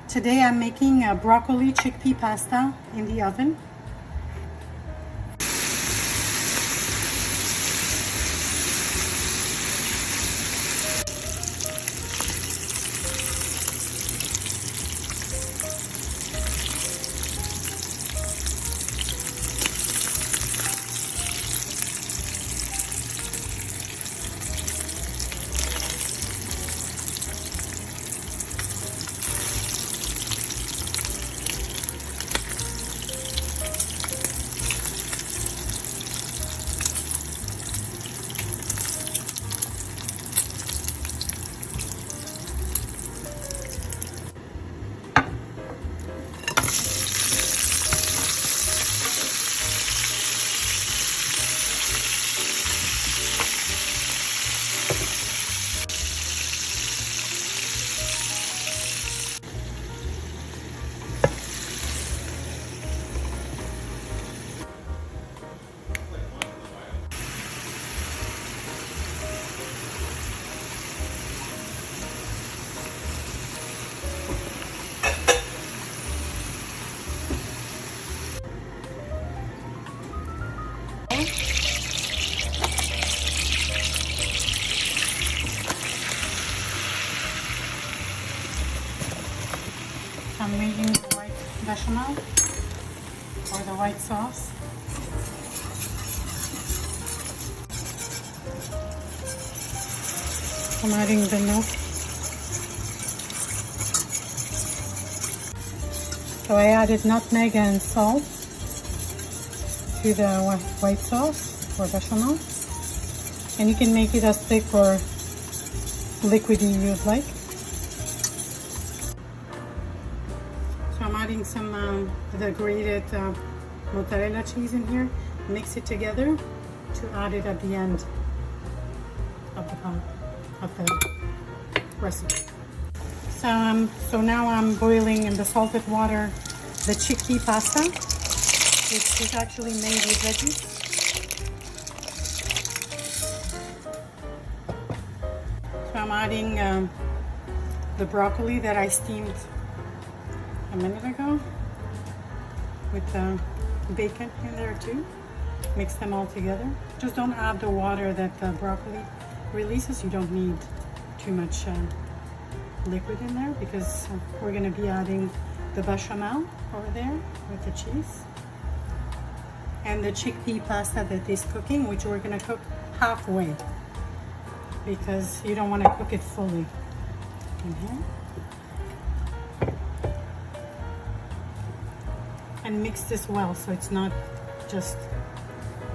Today I'm making a broccoli chickpea pasta in the oven. I'm making the white bechamel or the white sauce. I'm adding the milk. So I added nutmeg and salt to the white sauce or bechamel. And you can make it as thick or liquidy you'd like. So I'm adding some the grated mozzarella cheese in here. Mix it together to add it at the end of the recipe. So now I'm boiling in the salted water the chickpea pasta, which is actually made with veggies. So I'm adding the broccoli that I steamed a minute ago with the bacon in there too. Mix them all together. Just don't add the water that the broccoli releases. You don't need too much liquid in there because we're going to be adding the bechamel over there with the cheese and the chickpea pasta that is cooking, which we're going to cook halfway because you don't want to cook it fully in here. And mix this well so it's not just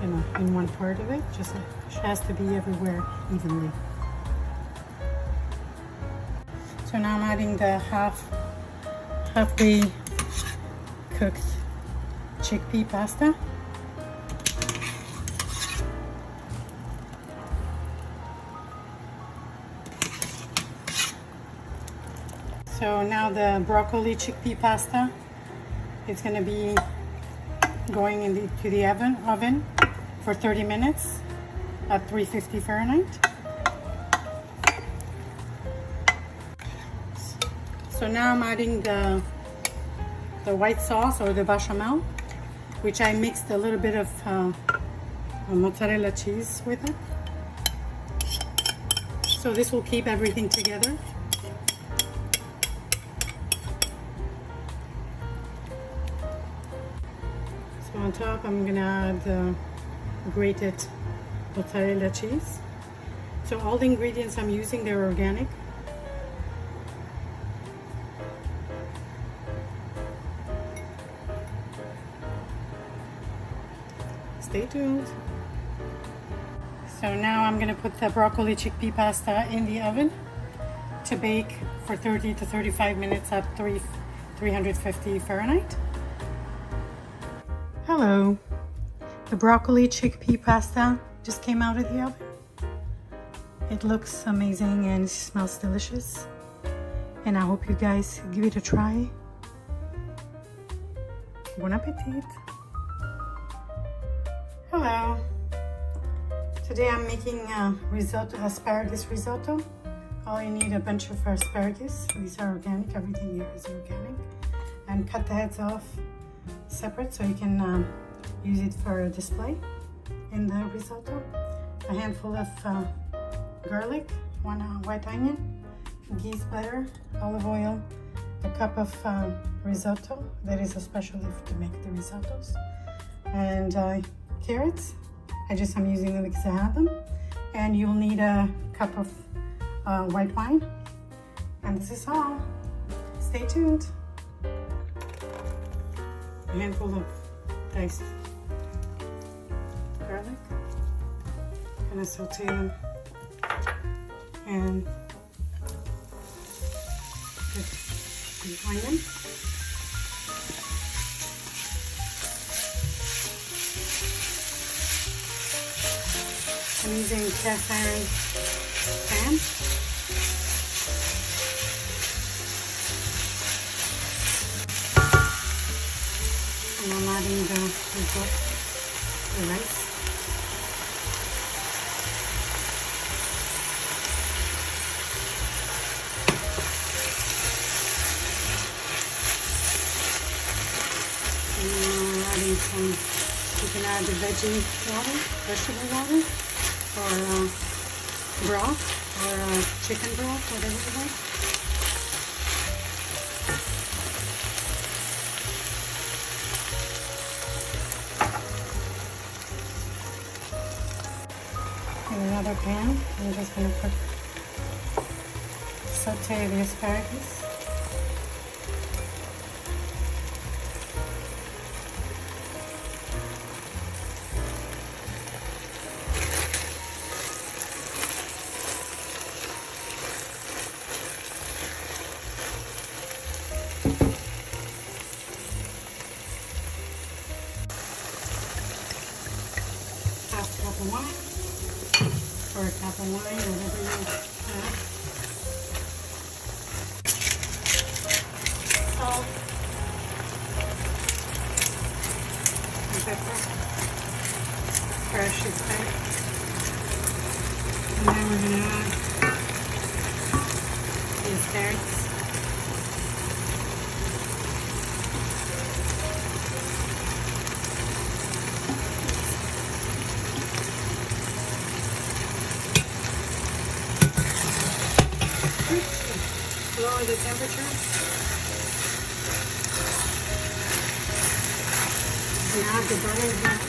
in one part of it, just it has to be everywhere evenly. So now I'm adding the halfway cooked chickpea pasta. So now the broccoli chickpea pasta is going to be going into the oven for 30 minutes at 350 Fahrenheit. So now I'm adding the white sauce or the bechamel, which I mixed a little bit of mozzarella cheese with it. So this will keep everything together. So on top I'm gonna add the grated mozzarella cheese. So all the ingredients I'm using, they're organic. Stay tuned. So now I'm gonna put the broccoli chickpea pasta in the oven to bake for 30 to 35 minutes at 350 Fahrenheit. Hello. The broccoli chickpea pasta just came out of the oven. It looks amazing and it smells delicious. And I hope you guys give it a try. Bon appetit. Hello. Today I'm making risotto, asparagus risotto all you need a bunch of asparagus. These are organic, everything here is organic. And cut the heads off separate so you can use it for a display in the risotto. A handful of garlic, 1 white onion, ghee butter, olive oil, a cup of risotto, that is especially to make the risottos, and carrots. I'm using them because I have them. And you'll need a cup of white wine. And this is all. Stay tuned. A handful of diced garlic. Gonna saute them and the onion. I'm using cast iron pan. And I'm adding the rice. And adding some, you can add the vegetable water, or broth, or chicken broth, whatever you like. In another pan, I'm just going to saute the asparagus. Half a cup of wine, or a cup of wine, whatever you have. Salt and pepper, fresh extract. And then we're going to add the asparagus. Lower the temperature. And add the butter again.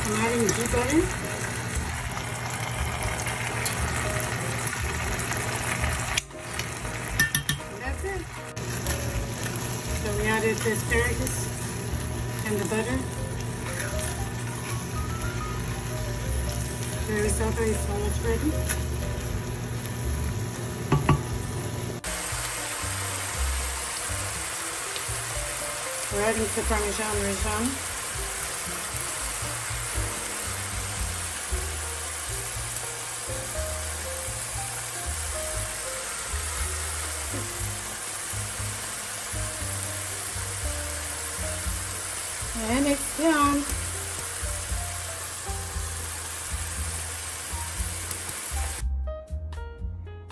I'm adding ghee butter. So we added the asparagus and the butter. The risotto is almost ready. We're adding the Parmesan Reggiano. And it's done.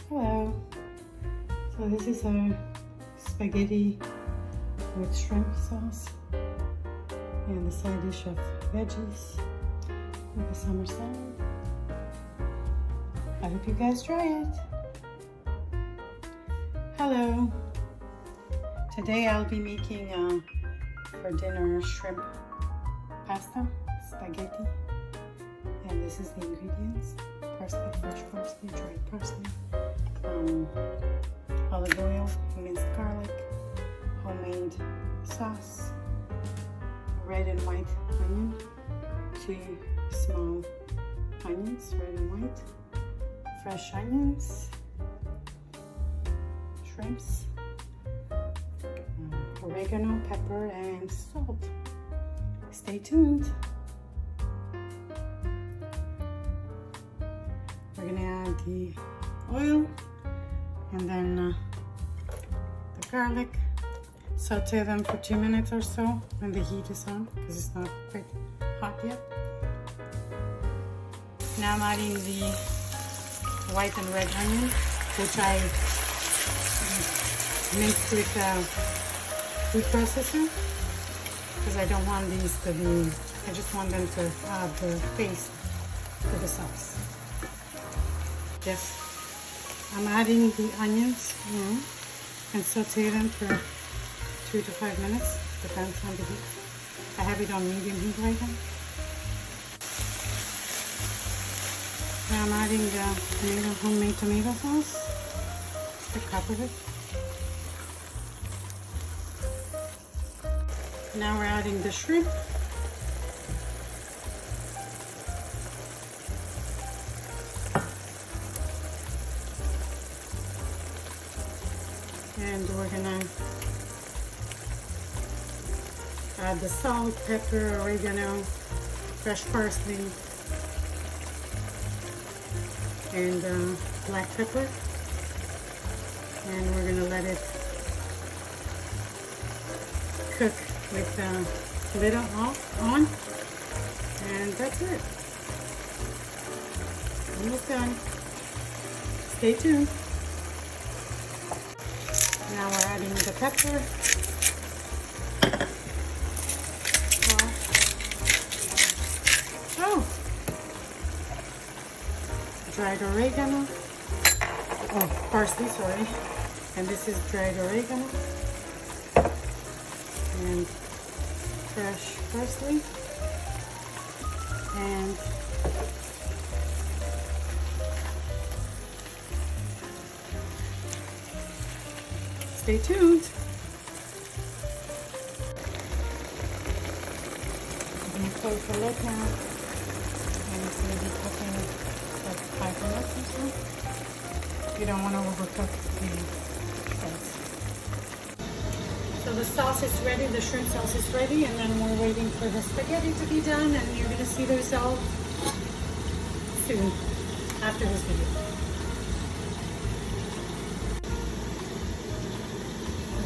Hello. So this is our spaghetti with shrimp sauce and the side dish of veggies with a summer salad. I hope you guys try it. Hello. Today I'll be making for dinner shrimp pasta, spaghetti, and this is the ingredients: parsley, fresh parsley, dried parsley, olive oil, minced garlic, homemade sauce, red and white onion, 2 small onions, red and white, fresh onions, shrimps, oregano, pepper, and salt. Stay tuned. We're gonna add the oil and then garlic. Saute them for 2 minutes or so when the heat is on, because it's not quite hot yet. Now I'm adding the white and red onion, which I mixed with food processor, because I don't want these to be, I just want them to have the paste for the sauce. Yes, I'm adding the onions in and saute them for 2 to 5 minutes, depends on the heat. I have it on medium heat right now. Now I'm adding the homemade tomato sauce, a cup of it. Now we're adding the shrimp. And we're gonna add the salt, pepper, oregano, fresh parsley, and black pepper. And we're gonna let it cook with the lid on, and that's it. Almost done. Stay tuned. Now we're adding the pepper, dried oregano, parsley, sorry, and this is dried oregano and fresh parsley, and stay tuned. I'm going to close the lid now, and it's going to be cooking like 5 minutes or so. You don't want to overcook the sauce. So the sauce is ready, the shrimp sauce is ready, and then we're waiting for the spaghetti to be done, and you're going to see the result soon after this video.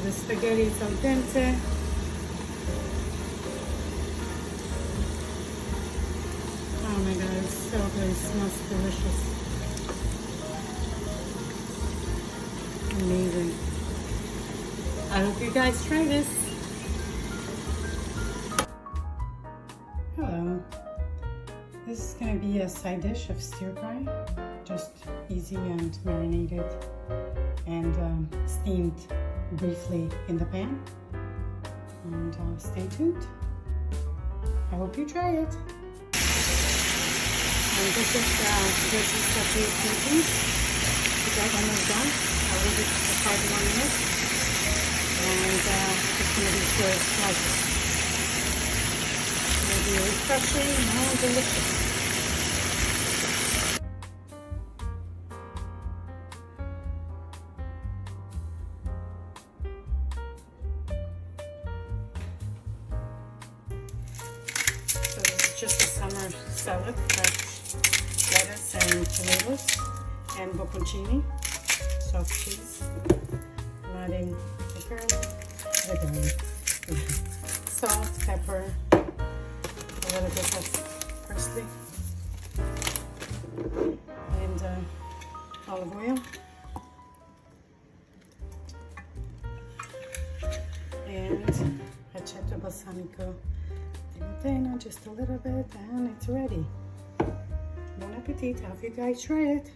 The spaghetti is al dente. Oh my god, it's so good, it smells delicious. Amazing. I hope you guys try this. Hello. This is going to be a side dish of stir fry. Just easy and marinated and steamed briefly in the pan. And stay tuned. I hope you try it. And this is veggie sauté seasoning. It's almost done. I'll leave it for 5 more minutes. And it's going to be served like this. It will be refreshing and delicious. So this is just a summer salad, lettuce and tomatoes and bocconcini, soft cheese. I'm adding salt, pepper, a little bit of parsley, and olive oil, and aceto balsamico di Modena, just a little bit, and it's ready. Bon appetit. Hope you guys try it.